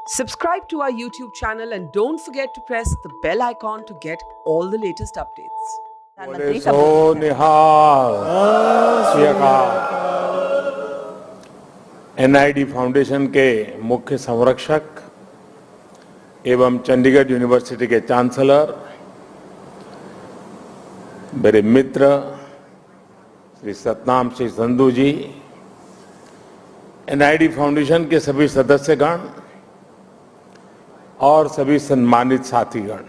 Subscribe to our YouTube channel and don't forget to press the bell icon to get all the latest updates. बोले सो निहाल श्री अकाल। NID foundation के मुख्य संरक्षक एवं Chandigarh university के chancellor, मेरे मित्र श्री सतनाम सिंह संधू जी, एनआईडी फाउंडेशन के सभी सदस्यगण और सभी सम्मानित साथीगण,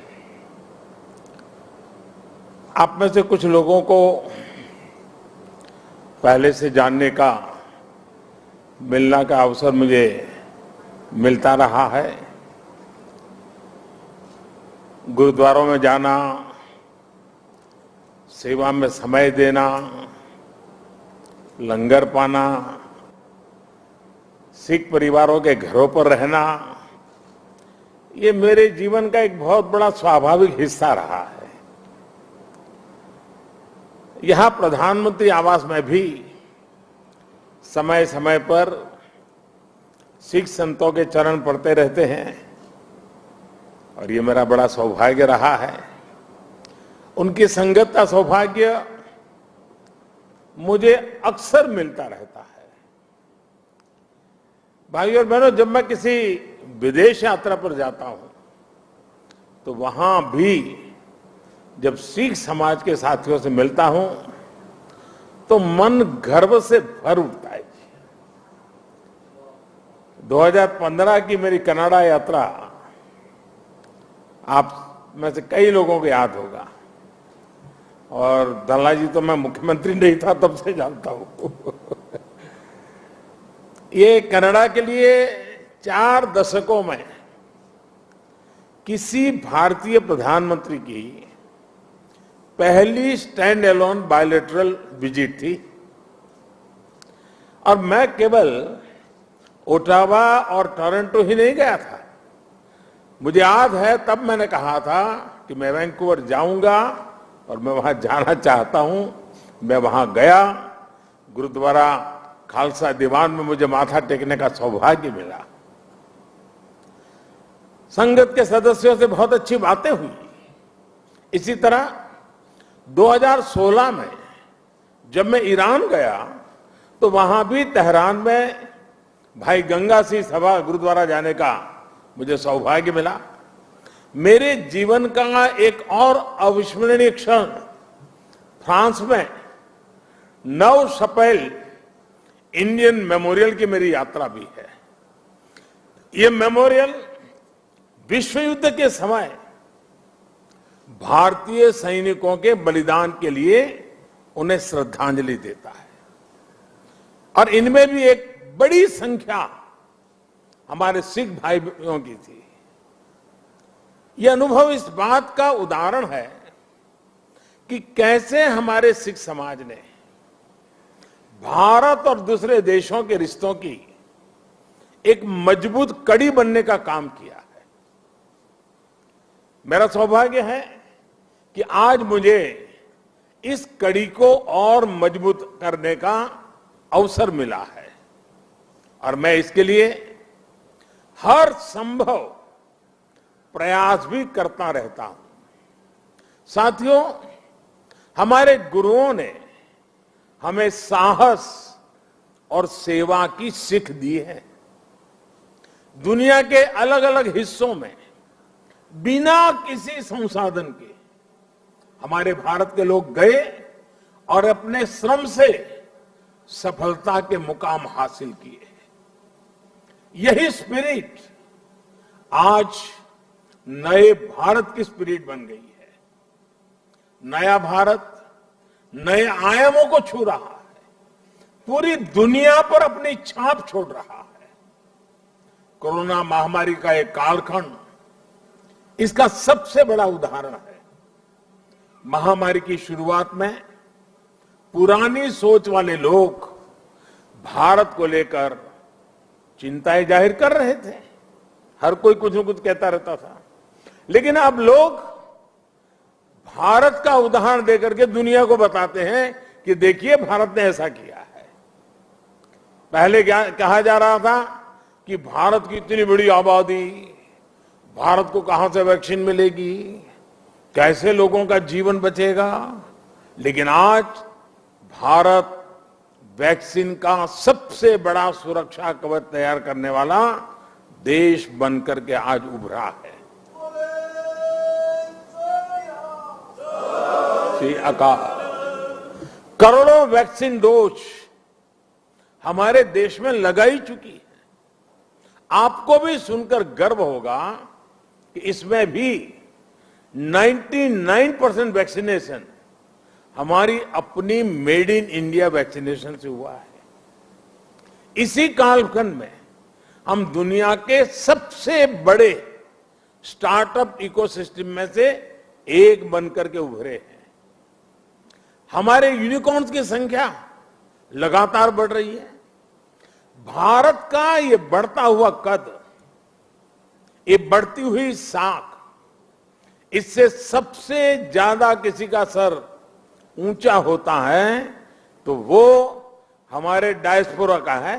आप में से कुछ लोगों को पहले से जानने का, मिलना का अवसर मुझे मिलता रहा है। गुरुद्वारों में जाना, सेवा में समय देना, लंगर पाना, सिख परिवारों के घरों पर रहना, ये मेरे जीवन का एक बहुत बड़ा स्वाभाविक हिस्सा रहा है। यहां प्रधानमंत्री आवास में भी समय समय पर सिख संतों के चरण पड़ते रहते हैं और ये मेरा बड़ा सौभाग्य रहा है। उनकी संगत का सौभाग्य मुझे अक्सर मिलता रहता है। भाइयों और बहनों, जब मैं किसी विदेश यात्रा पर जाता हूं तो वहां भी जब सिख समाज के साथियों से मिलता हूं तो मन गर्व से भर उठता है। 2015 की मेरी कनाडा यात्रा आप में से कई लोगों को याद होगा और दल्ला जी तो मैं मुख्यमंत्री नहीं था तब से जानता हूं। ये कनाडा के लिए 4 दशकों में किसी भारतीय प्रधानमंत्री की पहली स्टैंड एलोन बायलैटरल विजिट थी और मैं केवल ओटावा और टोरंटो ही नहीं गया था। मुझे याद है तब मैंने कहा था कि मैं वैंकूवर जाऊंगा और मैं वहां जाना चाहता हूं। मैं वहां गया, गुरुद्वारा खालसा दीवान में मुझे माथा टेकने का सौभाग्य मिला। संगत के सदस्यों से बहुत अच्छी बातें हुई। इसी तरह 2016 में जब मैं ईरान गया तो वहां भी तेहरान में भाई गंगा सिंह सभा गुरुद्वारा जाने का मुझे सौभाग्य मिला। मेरे जीवन का एक और अविस्मरणीय क्षण फ्रांस में नव शपेल इंडियन मेमोरियल की मेरी यात्रा भी है। यह मेमोरियल विश्व युद्ध के समय भारतीय सैनिकों के बलिदान के लिए उन्हें श्रद्धांजलि देता है और इनमें भी एक बड़ी संख्या हमारे सिख भाइयों की थी। यह अनुभव इस बात का उदाहरण है कि कैसे हमारे सिख समाज ने भारत और दूसरे देशों के रिश्तों की एक मजबूत कड़ी बनने का काम किया है। मेरा सौभाग्य है कि आज मुझे इस कड़ी को और मजबूत करने का अवसर मिला है और मैं इसके लिए हर संभव प्रयास भी करता रहता हूं। साथियों, हमारे गुरुओं ने हमें साहस और सेवा की सीख दी है। दुनिया के अलग अलग हिस्सों में बिना किसी संसाधन के हमारे भारत के लोग गए और अपने श्रम से सफलता के मुकाम हासिल किए। यही स्पिरिट आज नए भारत की स्पिरिट बन गई है। नया भारत नए आयामों को छू रहा है, पूरी दुनिया पर अपनी छाप छोड़ रहा है। कोरोना महामारी का एक कालखंड इसका सबसे बड़ा उदाहरण है। महामारी की शुरुआत में पुरानी सोच वाले लोग भारत को लेकर चिंताएं जाहिर कर रहे थे। हर कोई कुछ न कुछ कहता रहता था, लेकिन अब लोग भारत का उदाहरण देकर के दुनिया को बताते हैं कि देखिए भारत ने ऐसा किया है। पहले क्या कहा जा रहा था कि भारत की इतनी बड़ी आबादी, भारत को कहां से वैक्सीन मिलेगी, कैसे लोगों का जीवन बचेगा। लेकिन आज भारत वैक्सीन का सबसे बड़ा सुरक्षा कवच तैयार करने वाला देश बनकर के आज उभरा है। श्री अकाल, करोड़ों वैक्सीन डोज हमारे देश में लगाई चुकी है। आपको भी सुनकर गर्व होगा कि इसमें भी 99% वैक्सीनेशन हमारी अपनी मेड इन इंडिया वैक्सीनेशन से हुआ है। इसी कालखंड में हम दुनिया के सबसे बड़े स्टार्टअप इकोसिस्टम में से एक बनकर के उभरे हैं। हमारे यूनिकॉर्न्स की संख्या लगातार बढ़ रही है। भारत का ये बढ़ता हुआ कद, ये बढ़ती हुई साख, इससे सबसे ज्यादा किसी का सर ऊंचा होता है तो वो हमारे डायस्पोरा का है।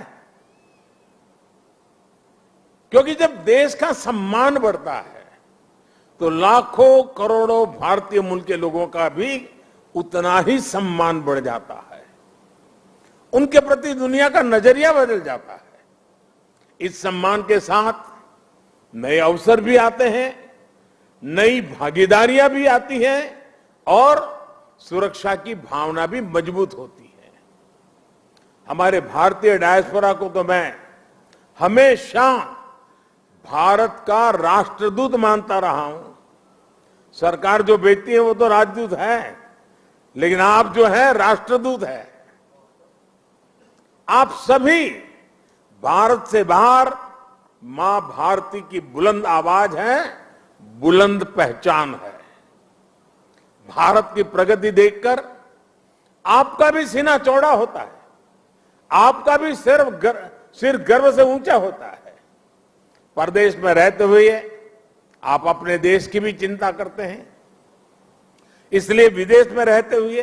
क्योंकि जब देश का सम्मान बढ़ता है तो लाखों करोड़ों भारतीय मूल के लोगों का भी उतना ही सम्मान बढ़ जाता है। उनके प्रति दुनिया का नजरिया बदल जाता है। इस सम्मान के साथ नए अवसर भी आते हैं, नई भागीदारियां भी आती हैं और सुरक्षा की भावना भी मजबूत होती है। हमारे भारतीय डायस्पोरा को तो मैं हमेशा भारत का राष्ट्रदूत मानता रहा हूं। सरकार जो भेजती है वो तो राजदूत है, लेकिन आप जो है राष्ट्रदूत है। आप सभी भारत से बाहर मां भारती की बुलंद आवाज है, बुलंद पहचान है। भारत की प्रगति देखकर आपका भी सीना चौड़ा होता है, आपका भी सिर गर्व से ऊंचा होता है। परदेश में रहते हुए आप अपने देश की भी चिंता करते हैं, इसलिए विदेश में रहते हुए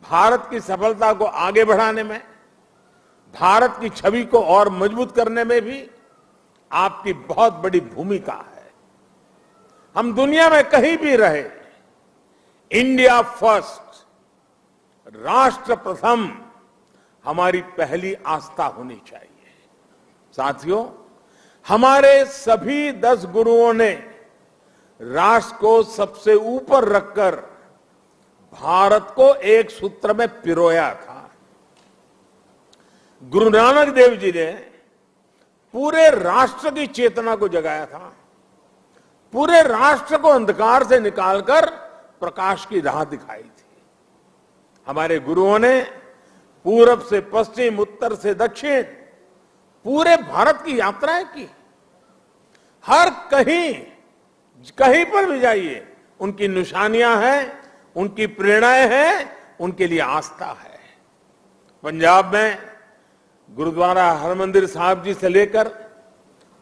भारत की सफलता को आगे बढ़ाने में, भारत की छवि को और मजबूत करने में भी आपकी बहुत बड़ी भूमिका है। हम दुनिया में कहीं भी रहे, इंडिया फर्स्ट, राष्ट्र प्रथम हमारी पहली आस्था होनी चाहिए। साथियों, हमारे सभी 10 गुरुओं ने राष्ट्र को सबसे ऊपर रखकर भारत को एक सूत्र में पिरोया था। गुरु नानक देव जी ने पूरे राष्ट्र की चेतना को जगाया था, पूरे राष्ट्र को अंधकार से निकालकर प्रकाश की राह दिखाई थी। हमारे गुरुओं ने पूरब से पश्चिम, उत्तर से दक्षिण पूरे भारत की यात्राएं की। हर कहीं पर भी जाइए, उनकी निशानियां हैं, उनकी प्रेरणाएं हैं, उनके लिए आस्था है। पंजाब में गुरुद्वारा हरमंदिर साहिब जी से लेकर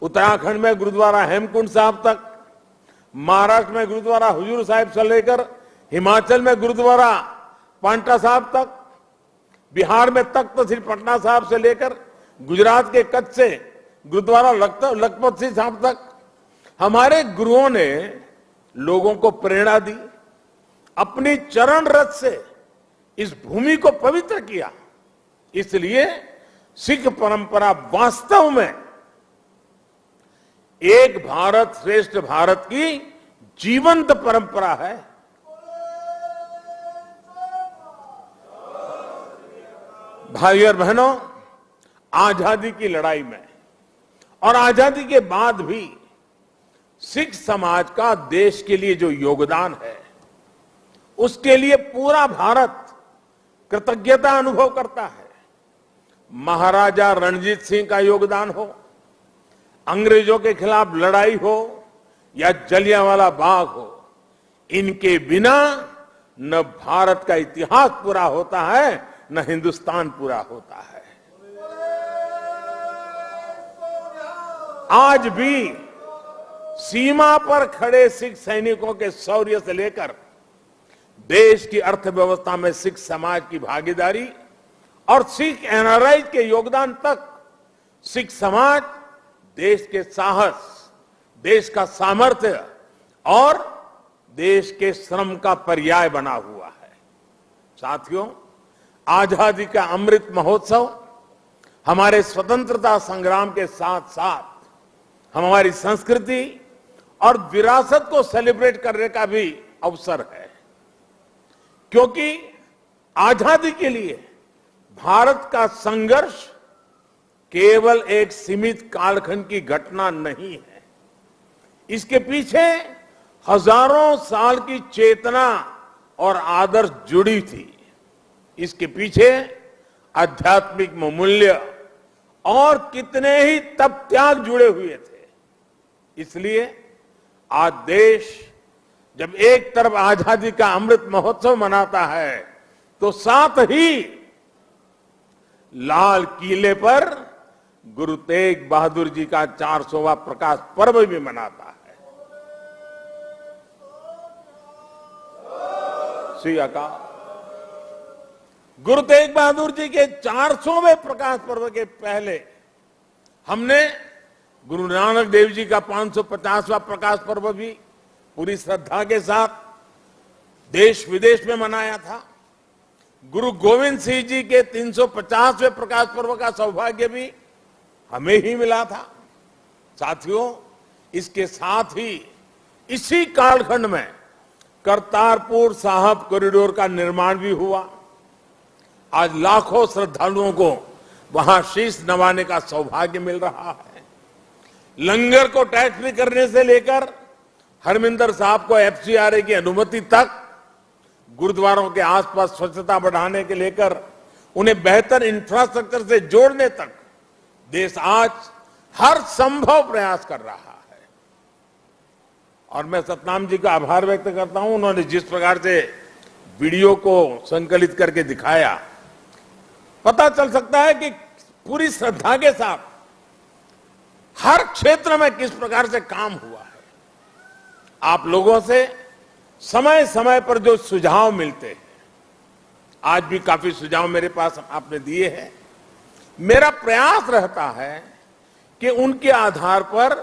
उत्तराखंड में गुरुद्वारा हेमकुंड साहिब तक, महाराष्ट्र में गुरुद्वारा हुजूर साहिब से लेकर हिमाचल में गुरुद्वारा पांटा साहिब तक, बिहार में तख्त श्री पटना साहिब से लेकर गुजरात के कच्छ से गुरुद्वारा लखपत सिंह साहिब तक हमारे गुरुओं ने लोगों को प्रेरणा दी, अपनी चरण रथ से इस भूमि को पवित्र किया। इसलिए सिख परंपरा वास्तव में एक भारत श्रेष्ठ भारत की जीवंत परंपरा है। भाई और बहनों, आजादी की लड़ाई में और आजादी के बाद भी सिख समाज का देश के लिए जो योगदान है, उसके लिए पूरा भारत कृतज्ञता अनुभव करता है। महाराजा रणजीत सिंह का योगदान हो, अंग्रेजों के खिलाफ लड़ाई हो या जलियांवाला बाग हो, इनके बिना न भारत का इतिहास पूरा होता है, न हिंदुस्तान पूरा होता है। आज भी सीमा पर खड़े सिख सैनिकों के शौर्य से लेकर देश की अर्थव्यवस्था में सिख समाज की भागीदारी और सिख एनआरआई के योगदान तक सिख समाज देश के साहस, देश का सामर्थ्य और देश के श्रम का पर्याय बना हुआ है। साथियों, आजादी का अमृत महोत्सव हमारे स्वतंत्रता संग्राम के साथ साथ हमारी संस्कृति और विरासत को सेलिब्रेट करने का भी अवसर है, क्योंकि आजादी के लिए भारत का संघर्ष केवल एक सीमित कालखंड की घटना नहीं है। इसके पीछे हजारों साल की चेतना और आदर्श जुड़ी थी। इसके पीछे आध्यात्मिक मूल्य और कितने ही तप त्याग जुड़े हुए थे। इसलिए आज देश जब एक तरफ आजादी का अमृत महोत्सव मनाता है, तो साथ ही लाल किले पर गुरु तेग बहादुर जी का 400वां प्रकाश पर्व भी मनाता है। श्री अकाल। गुरु तेग बहादुर जी के 400वें प्रकाश पर्व के पहले हमने गुरु नानक देव जी का 550वां प्रकाश पर्व भी पूरी श्रद्धा के साथ देश विदेश में मनाया था। गुरु गोविंद सिंह जी के 350वें प्रकाश पर्व का सौभाग्य भी हमें ही मिला था। साथियों, इसके साथ ही इसी कालखंड में करतारपुर साहिब कॉरिडोर का निर्माण भी हुआ। आज लाखों श्रद्धालुओं को वहां शीश नवाने का सौभाग्य मिल रहा है। लंगर को टैक्स फ्री करने से लेकर हरमिंदर साहब को एफसीआरए की अनुमति तक, गुरुद्वारों के आसपास स्वच्छता बढ़ाने के लेकर उन्हें बेहतर इंफ्रास्ट्रक्चर से जोड़ने तक देश आज हर संभव प्रयास कर रहा है। और मैं सतनाम जी का आभार व्यक्त करता हूं। उन्होंने जिस प्रकार से वीडियो को संकलित करके दिखाया, पता चल सकता है कि पूरी श्रद्धा के साथ हर क्षेत्र में किस प्रकार से काम हुआ है। आप लोगों से समय समय पर जो सुझाव मिलते हैं, आज भी काफी सुझाव मेरे पास आपने दिए हैं। मेरा प्रयास रहता है कि उनके आधार पर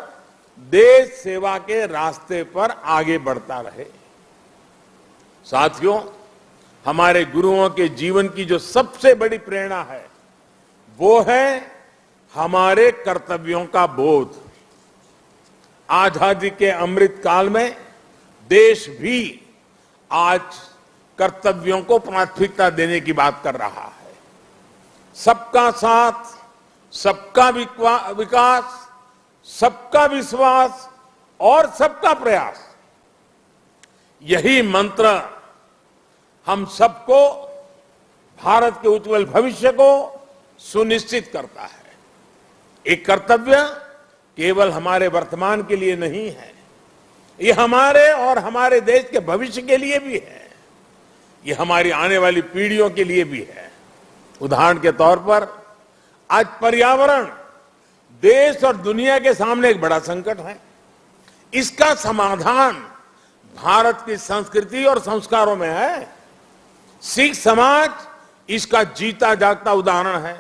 देश सेवा के रास्ते पर आगे बढ़ता रहे। साथियों, हमारे गुरुओं के जीवन की जो सबसे बड़ी प्रेरणा है, वो है हमारे कर्तव्यों का बोध। आजादी के अमृत काल में देश भी आज कर्तव्यों को प्राथमिकता देने की बात कर रहा है। सबका साथ, सबका विकास, सबका विश्वास और सबका प्रयास, यही मंत्र हम सबको भारत के उज्जवल भविष्य को सुनिश्चित करता है। एक कर्तव्य केवल हमारे वर्तमान के लिए नहीं है, ये हमारे और हमारे देश के भविष्य के लिए भी है, ये हमारी आने वाली पीढ़ियों के लिए भी है। उदाहरण के तौर पर आज पर्यावरण देश और दुनिया के सामने एक बड़ा संकट है। इसका समाधान भारत की संस्कृति और संस्कारों में है। सिख समाज इसका जीता जागता उदाहरण है।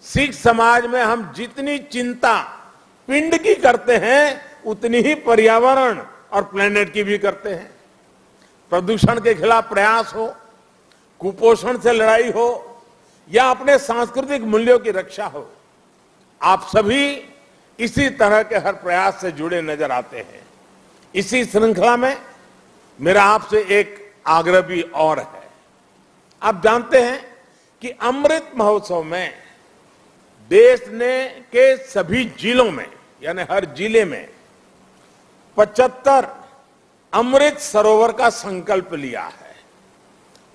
सिख समाज में हम जितनी चिंता पिंड की करते हैं, उतनी ही पर्यावरण और प्लेनेट की भी करते हैं। प्रदूषण के खिलाफ प्रयास हो, कुपोषण से लड़ाई हो, या अपने सांस्कृतिक मूल्यों की रक्षा हो, आप सभी इसी तरह के हर प्रयास से जुड़े नजर आते हैं। इसी श्रृंखला में मेरा आपसे एक आग्रह भी और है। आप जानते हैं कि अमृत महोत्सव में देश ने के सभी जिलों में, यानी हर जिले में 75 अमृत सरोवर का संकल्प लिया है।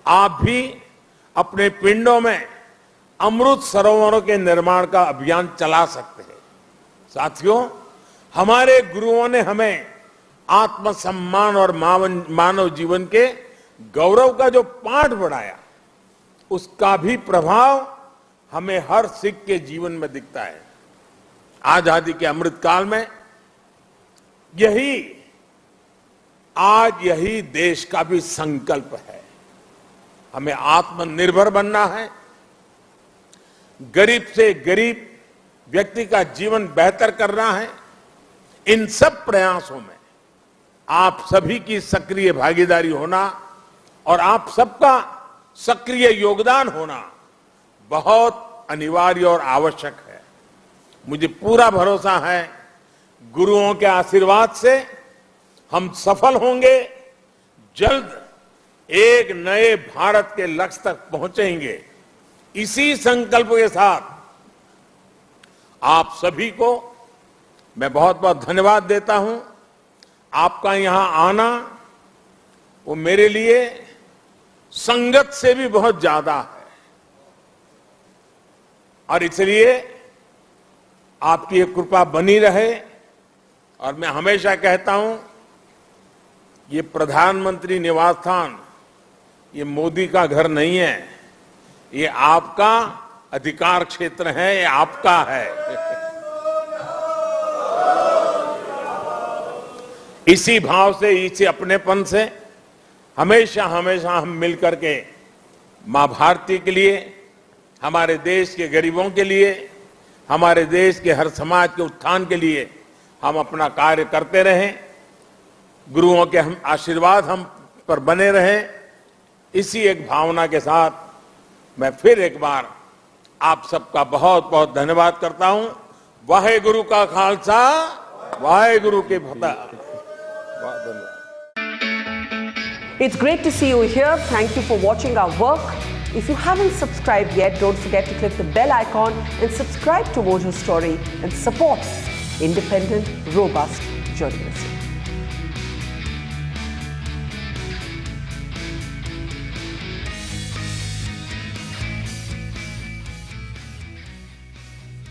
आप भी अपने पिंडों में अमृत सरोवरों के निर्माण का अभियान चला सकते हैं। साथियों, हमारे गुरुओं ने हमें आत्मसम्मान और मानव जीवन के गौरव का जो पाठ पढ़ाया, उसका भी प्रभाव हमें हर सिख के जीवन में दिखता है। आजादी के अमृत काल में यही देश का भी संकल्प है। हमें आत्मनिर्भर बनना है। गरीब से गरीब व्यक्ति का जीवन बेहतर करना है, इन सब प्रयासों में आप सभी की सक्रिय भागीदारी होना और आप सबका सक्रिय योगदान होना बहुत अनिवार्य और आवश्यक है। मुझे पूरा भरोसा है गुरुओं के आशीर्वाद से हम सफल होंगे, जल्द एक नए भारत के लक्ष्य तक पहुंचेंगे। इसी संकल्प के साथ आप सभी को मैं बहुत बहुत धन्यवाद देता हूं। आपका यहां आना वो मेरे लिए संगत से भी बहुत ज्यादा है और इसलिए आपकी ये कृपा बनी रहे। और मैं हमेशा कहता हूं ये प्रधानमंत्री निवास स्थान ये मोदी का घर नहीं है, ये आपका अधिकार क्षेत्र है, ये आपका है। इसी भाव से, इसी अपनेपन से हमेशा हमेशा हम मिलकर के मां भारती के लिए, हमारे देश के गरीबों के लिए, हमारे देश के हर समाज के उत्थान के लिए हम अपना कार्य करते रहें। गुरुओं के हम आशीर्वाद हम पर बने रहें। इसी एक भावना के साथ मैं फिर एक बार आप सबका बहुत बहुत धन्यवाद करता हूं। वाहे गुरु का खालसा, वाहे गुरु की फतेह। It's great to see you here. Thank you for watching our work. If you haven't subscribed yet, don't forget to click the bell icon and subscribe to Mojo Story and support independent, robust journalism.